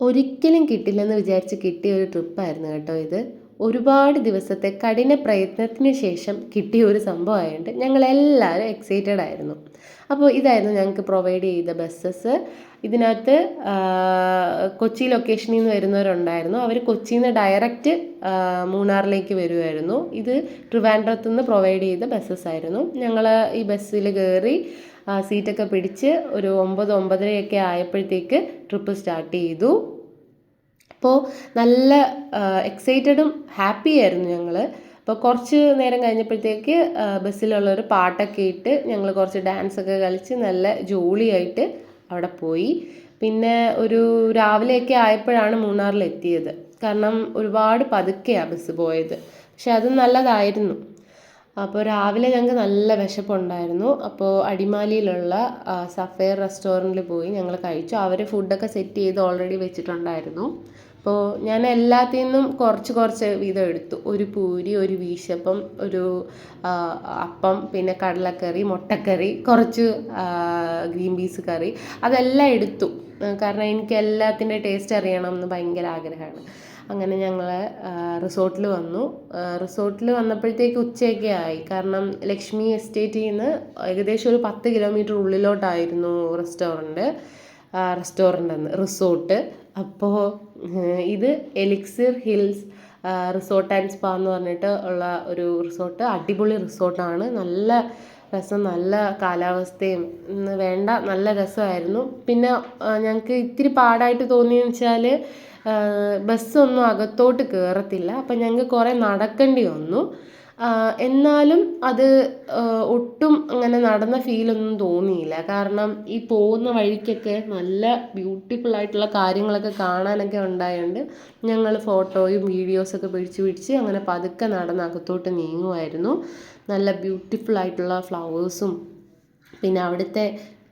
ഒരിക്കലും കിട്ടില്ലെന്ന് വിചാരിച്ച് കിട്ടിയ ഒരു ട്രിപ്പായിരുന്നു കേട്ടോ ഇത്. ഒരുപാട് ദിവസത്തെ കഠിന പ്രയത്നത്തിന് ശേഷം കിട്ടിയ ഒരു സംഭവമായതുകൊണ്ട് ഞങ്ങളെല്ലാവരും എക്സൈറ്റഡ് ആയിരുന്നു. അപ്പോൾ ഇതായിരുന്നു ഞങ്ങൾക്ക് പ്രൊവൈഡ് ചെയ്ത ബസ്സസ്. ഇതിനകത്ത് കൊച്ചി ലൊക്കേഷനിൽ നിന്ന് വരുന്നവരുണ്ടായിരുന്നു. അവർ കൊച്ചിയിൽ നിന്ന് ഡയറക്റ്റ് മൂന്നാറിലേക്ക് വരുമായിരുന്നു. ഇത് ട്രിവാൻഡ്രത്തു നിന്ന് പ്രൊവൈഡ് ചെയ്ത ബസ്സസ് ആയിരുന്നു. ഞങ്ങൾ ഈ ബസ്സിൽ കയറി സീറ്റൊക്കെ പിടിച്ച് ഒരു 9-9:30 ആയപ്പോഴത്തേക്ക് ട്രിപ്പ് സ്റ്റാർട്ട് ചെയ്തു. അപ്പോൾ നല്ല എക്സൈറ്റഡും ഹാപ്പി ആയിരുന്നു ഞങ്ങൾ. അപ്പോൾ കുറച്ച് നേരം കഴിഞ്ഞപ്പോഴത്തേക്ക് ബസ്സിലുള്ളൊരു പാട്ടൊക്കെ ഇട്ട് ഞങ്ങൾ കുറച്ച് ഡാൻസൊക്കെ കളിച്ച് നല്ല ജോളിയായിട്ട് അവിടെ പോയി. പിന്നെ ഒരു രാവിലെയൊക്കെ ആയപ്പോഴാണ് മൂന്നാറിലെത്തിയത്. കാരണം ഒരുപാട് പതുക്കെയാണ് ബസ് പോയത്. പക്ഷെ അത് നല്ലതായിരുന്നു. അപ്പോൾ രാവിലെ ഞങ്ങൾക്ക് നല്ല വിശപ്പുണ്ടായിരുന്നു. അപ്പോൾ അടിമാലിയിലുള്ള സഫയർ റെസ്റ്റോറൻറ്റിൽ പോയി ഞങ്ങൾ കഴിച്ചു. അവർ ഫുഡൊക്കെ സെറ്റ് ചെയ്ത് ഓൾറെഡി വെച്ചിട്ടുണ്ടായിരുന്നു. അപ്പോൾ ഞാൻ എല്ലാത്തിൽ നിന്നും കുറച്ച് വീതം എടുത്തു. ഒരു പൂരി, ഒരു വീശപ്പം, ഒരു അപ്പം, പിന്നെ കടലക്കറി, മുട്ടക്കറി, കുറച്ച് ഗ്രീൻ പീസ് കറി, അതെല്ലാം എടുത്തു. കാരണം എനിക്ക് എല്ലാത്തിൻ്റെ ടേസ്റ്റ് അറിയണം എന്ന് ഭയങ്കര ആഗ്രഹമാണ്. അങ്ങനെ ഞങ്ങൾ റിസോർട്ടിൽ വന്നു. റിസോർട്ടിൽ വന്നപ്പോഴത്തേക്ക് ഉച്ചയൊക്കെ ആയി. കാരണം ലക്ഷ്മി എസ്റ്റേറ്റിൽ നിന്ന് ഏകദേശം ഒരു 10 കിലോമീറ്റർ ഉള്ളിലോട്ടായിരുന്നു റിസോർട്ട്. അപ്പോൾ ഇത് elixir hills resort and spa എന്ന് പറഞ്ഞിട്ട് ഉള്ള ഒരു റിസോർട്ട്. അടിപൊളി റിസോർട്ടാണ്. നല്ല രസം, നല്ല കാലാവസ്ഥയും വേണ്ട നല്ല രസമായിരുന്നു. പിന്നെ ഞങ്ങൾക്ക് ഇത്തിരി പാടായിട്ട് തോന്നിയെന്ന് വെച്ചാൽ ബസ്സൊന്നും അകത്തോട്ട് കയറത്തില്ല. അപ്പം ഞങ്ങൾക്ക് കുറേ നടക്കേണ്ടി വന്നു. എന്നാലും അത് ഒട്ടും അങ്ങനെ നടന്ന ഫീലൊന്നും തോന്നിയില്ല. കാരണം ഈ പോകുന്ന വഴിക്കൊക്കെ നല്ല ബ്യൂട്ടിഫുൾ ആയിട്ടുള്ള കാര്യങ്ങളൊക്കെ കാണാനൊക്കെ ഉണ്ടായതുകൊണ്ട് ഞങ്ങൾ ഫോട്ടോയും വീഡിയോസൊക്കെ പിടിച്ച് അങ്ങനെ പതുക്കെ നടന്ന് അകത്തോട്ട് നീങ്ങുമായിരുന്നു. നല്ല ബ്യൂട്ടിഫുൾ ആയിട്ടുള്ള ഫ്ലവേഴ്സും പിന്നെ അവിടുത്തെ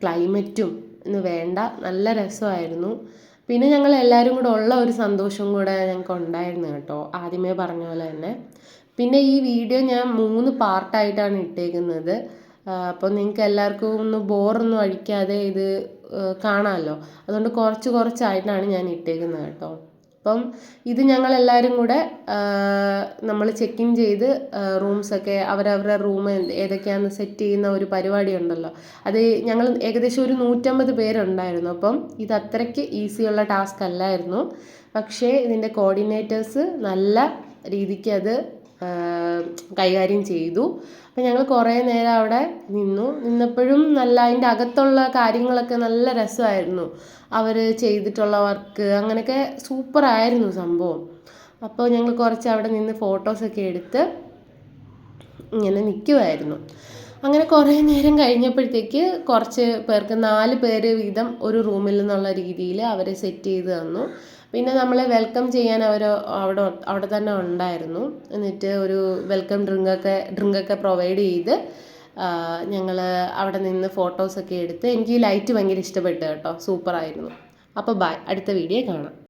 ക്ലൈമറ്റും ഇന്ന് വേണ്ട നല്ല രസമായിരുന്നു. പിന്നെ ഞങ്ങൾ എല്ലാവരും കൂടെ ഉള്ള ഒരു സന്തോഷം കൂടെ ഞങ്ങൾക്ക് ഉണ്ടായിരുന്നു കേട്ടോ, ആദ്യമേ പറഞ്ഞ പോലെ തന്നെ. പിന്നെ ഈ വീഡിയോ ഞാൻ 3 പാർട്ടായിട്ടാണ് ഇട്ടേക്കുന്നത്. അപ്പോൾ നിങ്ങൾക്ക് എല്ലാവർക്കും ബോറൊന്നും അടിക്കാതെ ഇത് കാണാമല്ലോ. അതുകൊണ്ട് കുറച്ചായിട്ടാണ് ഞാൻ ഇട്ടേക്കുന്നത് കേട്ടോ. അപ്പം ഇത് ഞങ്ങളെല്ലാവരും കൂടെ നമ്മൾ ചെക്ക് ഇൻ ചെയ്ത് റൂംസൊക്കെ അവരവരുടെ റൂം ഏതൊക്കെയാണെന്ന് സെറ്റ് ചെയ്യുന്ന ഒരു പരിപാടി ഉണ്ടല്ലോ. അത് ഞങ്ങൾ ഏകദേശം ഒരു 150 പേരുണ്ടായിരുന്നു. അപ്പം ഇത് അത്രയ്ക്ക് ഈസിയുള്ള ടാസ്ക് അല്ലായിരുന്നു. പക്ഷേ ഇതിൻ്റെ കോർഡിനേറ്റേഴ്സ് നല്ല രീതിക്ക് അത് കൈകാര്യം ചെയ്തു. അപ്പം ഞങ്ങൾ കുറേ നേരം അവിടെ നിന്നപ്പോഴും നല്ല അതിൻ്റെ അകത്തുള്ള കാര്യങ്ങളൊക്കെ നല്ല രസമായിരുന്നു. അവർ ചെയ്തിട്ടുള്ള വർക്ക് അങ്ങനെയൊക്കെ സൂപ്പറായിരുന്നു സംഭവം. അപ്പോൾ ഞങ്ങൾ കുറച്ച് അവിടെ നിന്ന് ഫോട്ടോസൊക്കെ എടുത്ത് ഇങ്ങനെ നിൽക്കുമായിരുന്നു. അങ്ങനെ കുറേ നേരം കഴിഞ്ഞപ്പോഴത്തേക്ക് കുറച്ച് പേർക്ക് 4 പേര് വീതം ഒരു റൂമിൽ നിന്നുള്ള രീതിയിൽ അവരെ സെറ്റ് ചെയ്ത് തന്നു. പിന്നെ നമ്മളെ വെൽക്കം ചെയ്യാൻ അവർ അവിടെ തന്നെ ഉണ്ടായിരുന്നു. എന്നിട്ട് ഒരു വെൽക്കം ഡ്രിങ്കൊക്കെ പ്രൊവൈഡ് ചെയ്ത് ഞങ്ങൾ അവിടെ നിന്ന് ഫോട്ടോസൊക്കെ എടുത്ത് എനിക്ക് ഈ ലൈറ്റ് ഭയങ്കര ഇഷ്ടപ്പെട്ടു കേട്ടോ, സൂപ്പറായിരുന്നു. അപ്പോൾ ബൈ, അടുത്ത വീഡിയോ കാണാം.